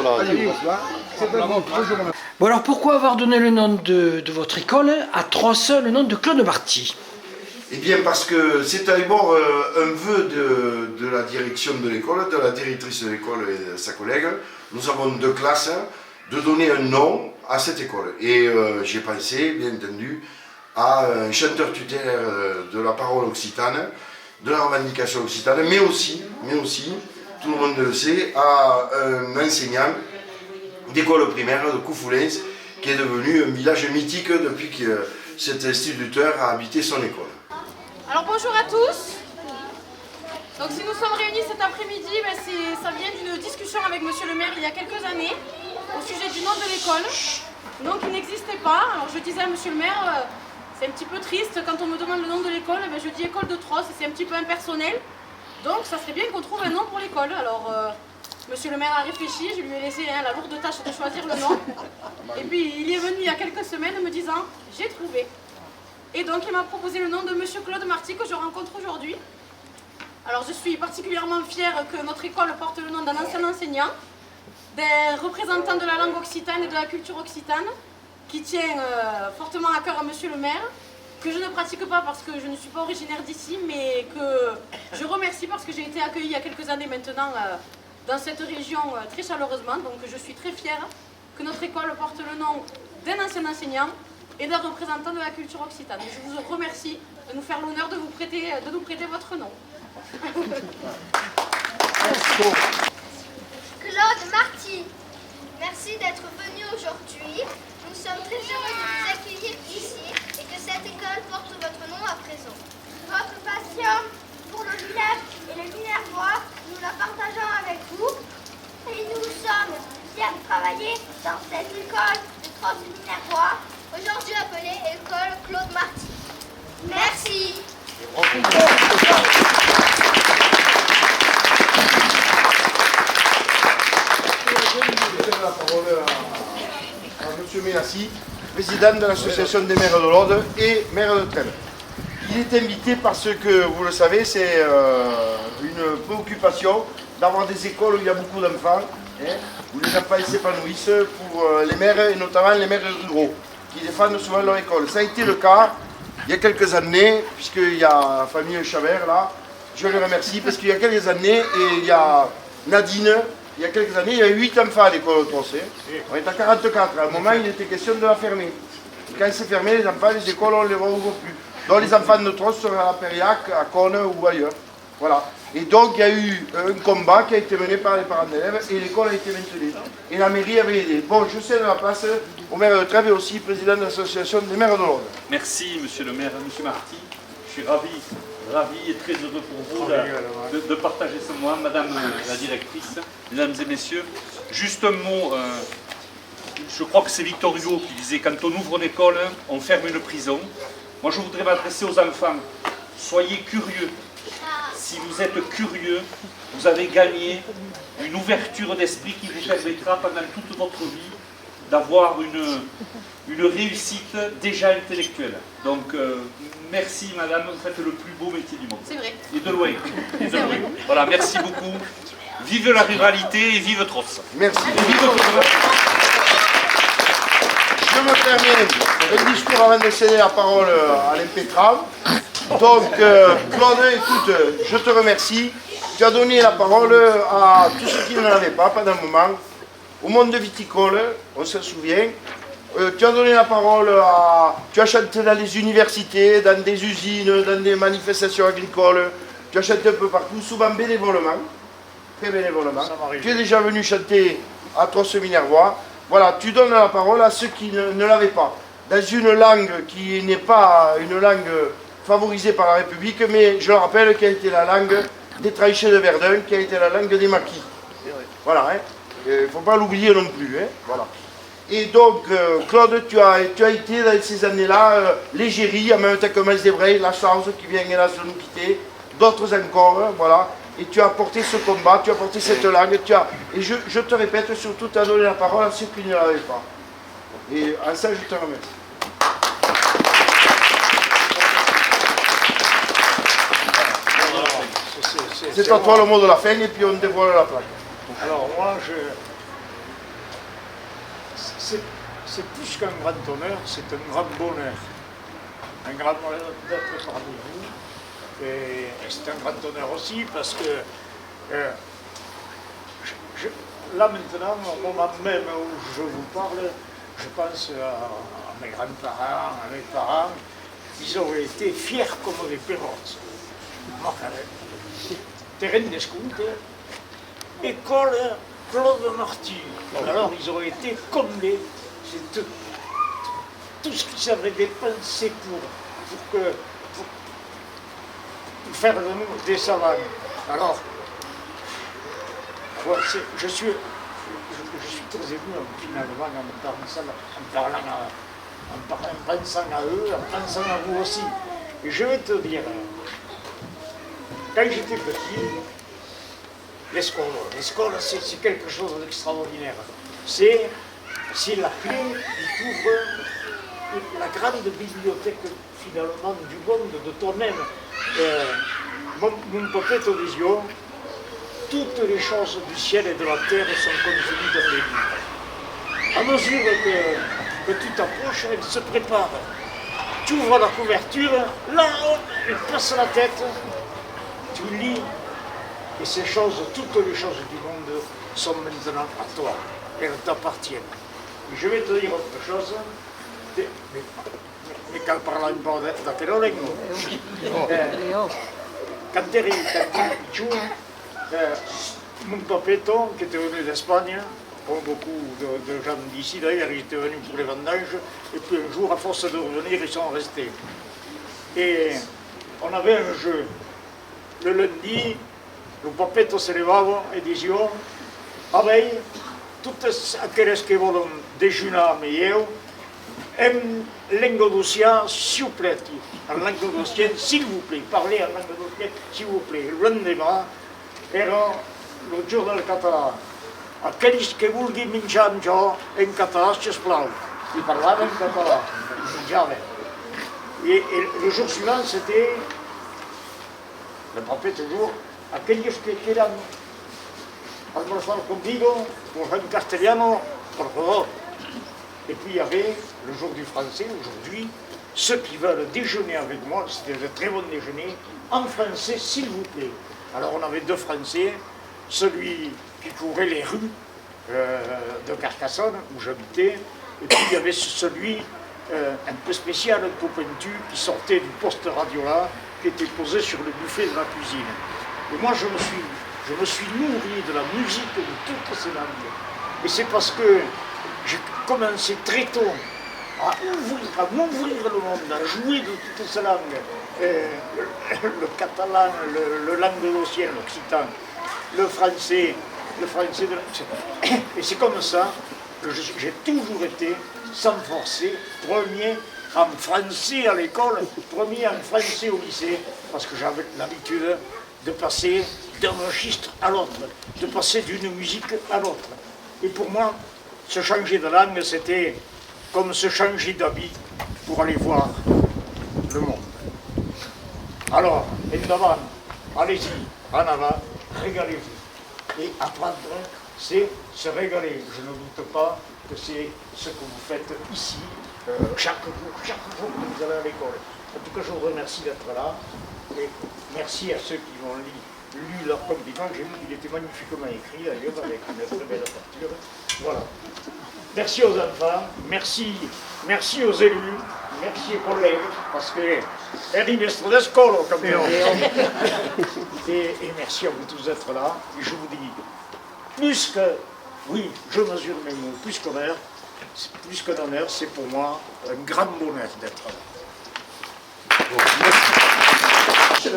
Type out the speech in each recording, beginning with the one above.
Voilà. Bon alors pourquoi avoir donné le nom de votre école à Trosse, le nom de Claude Marty? Eh bien parce que c'est d'abord un vœu de la direction de l'école, de la directrice de l'école et de sa collègue. Nous avons deux classes, de donner un nom à cette école. Et j'ai pensé, bien entendu, à un chanteur tutélaire de la parole occitane, de la revendication occitane, mais aussi, tout le monde le sait, à un enseignant d'école primaire de Coufoulens, qui est devenu un village mythique depuis que cet instituteur a habité son école. Alors bonjour à tous. Donc si nous sommes réunis cet après-midi, ça vient d'une discussion avec monsieur le maire il y a quelques années au sujet du nom de l'école. Donc il n'existait pas. Alors je disais à monsieur le maire, c'est un petit peu triste quand on me demande le nom de l'école, je dis école de Trosse, c'est un petit peu impersonnel. Donc ça serait bien qu'on trouve un nom pour l'école. Alors monsieur le maire a réfléchi, je lui ai laissé la lourde tâche de choisir le nom. Et puis il est venu il y a quelques semaines me disant, j'ai trouvé. Et donc il m'a proposé le nom de monsieur Claude Marty que je rencontre aujourd'hui. Alors je suis particulièrement fière que notre école porte le nom d'un ancien enseignant, d'un représentant de la langue occitane et de la culture occitane, qui tient fortement à cœur à monsieur le maire, que je ne pratique pas parce que je ne suis pas originaire d'ici, mais que je remercie parce que j'ai été accueillie il y a quelques années maintenant dans cette région très chaleureusement. Donc je suis très fière que notre école porte le nom d'un ancien enseignant et d'un représentant de la culture occitane. Je vous remercie de nous faire l'honneur de nous prêter votre nom. Claude Marty, merci d'être venu aujourd'hui. Nous sommes très heureux de vous accueillir ici et que cette école porte votre nom à présent. Votre passion pour le village et les Minervois, nous la partageons avec vous et nous sommes fiers de travailler dans cette école de Trosse Minervois, aujourd'hui appelée École Claude Marty. Merci. Je donne la parole à M. Ménassi, président de l'association des maires de l'Aude et maire de Trèbes. Il est invité parce que, vous le savez, c'est une préoccupation d'avoir des écoles où il y a beaucoup d'enfants, où les enfants s'épanouissent pour les maires et notamment les maires ruraux qui défendent souvent leur école. Ça a été le cas il y a quelques années, puisqu'il y a la famille Chabert là, je les remercie parce qu'il y a quelques années, et il y a Nadine, il y a quelques années, il y a 8 enfants à l'école de Trosse. On est à 44. À un moment, il était question de la fermer. Et quand c'est fermé, les enfants, les écoles, on ne les rouvre plus. Donc les enfants de Trosse seraient à Périac, à Cône ou ailleurs. Voilà. Et donc il y a eu un combat qui a été mené par les parents d'élèves et l'école a été maintenue. Et la mairie avait aidé. Bon, je cède la place au maire de Trèbes et aussi président de l'association des maires de l'Aude. Merci monsieur le maire, monsieur Marty. Je suis ravi et très heureux pour vous de partager ce moment, madame la directrice, mesdames et messieurs. Juste un mot, je crois que c'est Victor Hugo qui disait quand on ouvre une école, on ferme une prison. Moi je voudrais m'adresser aux enfants, soyez curieux. Si vous êtes curieux, vous avez gagné une ouverture d'esprit qui vous permettra pendant toute votre vie d'avoir une réussite déjà intellectuelle. Donc, merci madame, vous faites le plus beau métier du monde. C'est vrai. Et de loin. Et de loin. Voilà, merci beaucoup. Vive la ruralité et vive Trosse. Merci. Et vive Trosse. Je me permets un discours avant de céder la parole à l'impétrable. Donc, Claude, écoute, je te remercie. Tu as donné la parole à tous ceux qui ne l'avaient pas pendant un moment, au monde viticole, on se souvient. Tu as donné la parole à... Tu as chanté dans les universités, dans des usines, dans des manifestations agricoles. Tu as chanté un peu partout, souvent bénévolement. Très bénévolement. Tu es déjà venu chanter à Trosse-Minervois. Voilà, tu donnes la parole à ceux qui ne l'avaient pas. Dans une langue qui n'est pas une langue favorisée par la République, mais je le rappelle, qui a été la langue des tranchées de Verdun, qui a été la langue des maquis. Voilà, hein. Il ne faut pas l'oublier non plus. Hein. Voilà. Et donc, Claude, tu as été dans ces années-là l'égérie, en même temps que Miles Desbray, la chance qui vient hélas de nous quitter, d'autres encore, hein, voilà. Et tu as porté ce combat, tu as porté cette langue, et je te répète, surtout, tu as donné la parole à ceux qui ne l'avaient pas. Et à ça, je te remercie. C'est à toi le mot de la fin, et puis on dévoile la plaque. Alors moi, c'est plus qu'un grand honneur, c'est un grand bonheur. Un grand bonheur d'être parmi vous. Et c'est un grand honneur aussi parce que là maintenant, au moment même où je vous parle, je pense à mes grands-parents, à mes parents, ils auraient été fiers comme des perrottes. Terrain d'escompte, école Claude Marty. Alors ils auraient été comblés. C'est tout ce qu'ils avaient dépensé pour faire de nous des savants. Alors, ouais, je suis très ému finalement en pensant à eux, en pensant à vous aussi. Et je vais te dire, quand j'étais petit, l'école c'est quelque chose d'extraordinaire. C'est la clé qui ouvre la grande bibliothèque finalement du monde, de toi-même. Mon papetto Visio, toutes les choses du ciel et de la terre sont contenues dans les livres. À mesure que tu t'approches, elles se préparent. Tu ouvres la couverture, là, tu passes la tête, tu lis, et ces choses, toutes les choses du monde sont maintenant à toi. Elles t'appartiennent. Et je vais te dire autre chose, mais quand parlant un po' da Terolengo, quand eri più, mon papetto, qui était venu d'Espagne, comme beaucoup de gens d'ici d'ailleurs, ils étaient venus pour les vendanges, et puis un jour, à force de revenir, ils sont restés. Et on avait un jeu. Le lundi, le papetto se levava e diceva, vabbè, tutte aquelles che vogliono dejunare io, languedocien, s'il vous plaît. En languedocien, s'il vous plaît. Parlez en languedocien, s'il vous plaît. Le lendemain, era le jour del català. Aquells que vulguin menjar amb jo, en català, sisplau. I parlava en català, i menjava. Et le jour suivant, c'était, le papet toujours, aquellos que quieran almorzar conmigo, pues en castellano, por favor. Et puis il y avait le jour du français, aujourd'hui, ceux qui veulent déjeuner avec moi, c'était de très bon déjeuner, en français, s'il vous plaît. Alors on avait deux Français, celui qui courait les rues de Carcassonne, où j'habitais, et puis il y avait celui un peu spécial, un peu pointu, qui sortait du poste radio là, qui était posé sur le buffet de la cuisine. Et moi je me suis nourri de la musique de toutes ces langues. Et c'est parce que j'ai commencé très tôt à m'ouvrir le monde, à jouer de toutes ces langues. Le catalan, le languedocien, l'occitan, le français de... Et c'est comme ça que j'ai toujours été, sans forcer, premier en français à l'école, premier en français au lycée, parce que j'avais l'habitude de passer d'un registre à l'autre, de passer d'une musique à l'autre. Et pour moi, se changer de langue, c'était comme se changer d'habit pour aller voir le monde. Alors, évidemment, allez-y, en avant, régalez-vous. Et apprendre, c'est se régaler. Je ne doute pas que c'est ce que vous faites ici, chaque jour que vous allez à l'école. En tout cas, je vous remercie d'être là. Et merci à ceux qui m'ont lu leur compliment. J'ai vu qu'il était magnifiquement écrit, d'ailleurs, avec une très belle peinture. Voilà. Merci aux enfants, merci aux élus, merci aux collègues, parce que è il maître de scuola, comme on dit. Et merci à vous tous d'être là. Et je vous dis, plus que, oui, je mesure mes mots, plus qu'un honneur, c'est pour moi un grand bonheur d'être là. Bon, merci.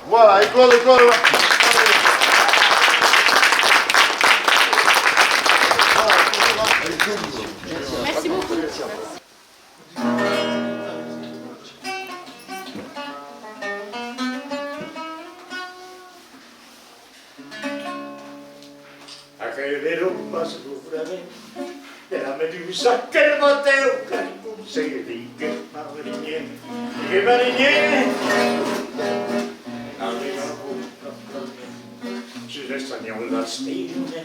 Voilà, école. Merci beaucoup. Aquel más suframe de la medusa que el Mateo se dice que marinier. Je reste espagnol del Stilmen,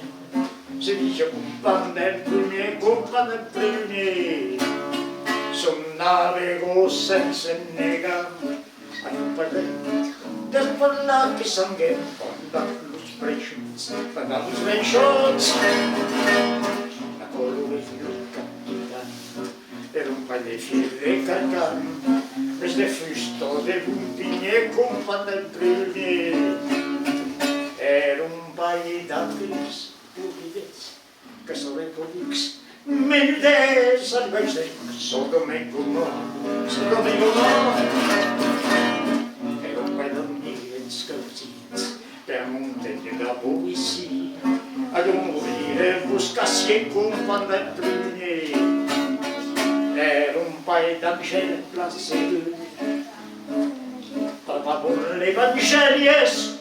se dice compan del primer, som navegó sense negar, a no poder desparlar que sanguem, pagant los breixots, la colores del capitán, era un paller de carcan, des de fusta de Bontinier, compan del primer, era un paller d'àfrics, oblidets, que sobrecòdics, menudets, salvaix de Sodom i Gomorra, era un paller d'amiguets causits, per muntanya de poesia, allò morir buscassien compan del primer, era un paio d'angeli placés, parlaven l'Evangeli escuro,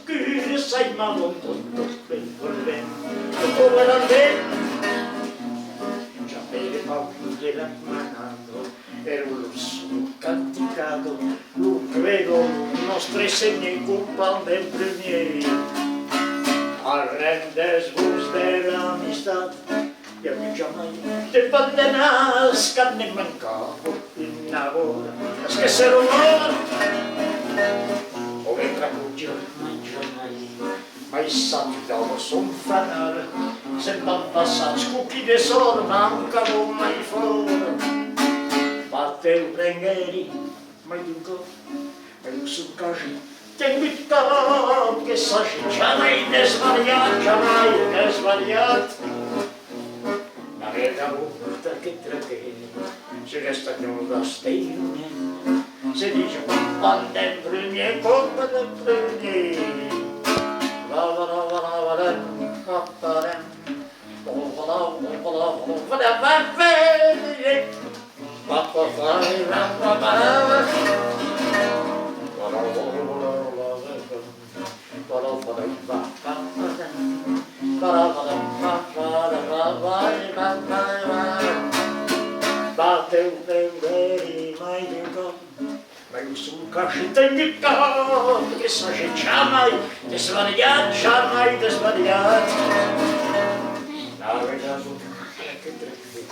sai malon tot ben volent, tot era el vent, già per paura della manado, era l'orso canticado, lo credo, nostre segne compan del primer, al rendes-vos de l'amistat, i a mi jamais de pandenas que ne mancava una hora, és que ser humor, o ben tracutger mai saltava son fanal, se'n van passar els cuqui de sort, mancava mai fora, bateu prengeri, mai d'un cop, mai d'un sucagi, tingut tot que s'hagi jamais desvariat, la volta che tragué, se l'espanyol d'Estelmen, se dice compan del primer, compan del primer. Bateu prenderi mai d'un cop, mai un succaci tingut tot, que s'hagi jamais desvariat, navegavo que tragué,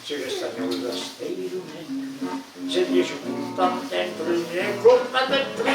se l'espanyol d'Estelmen, se dice compan del primer, compan del primer.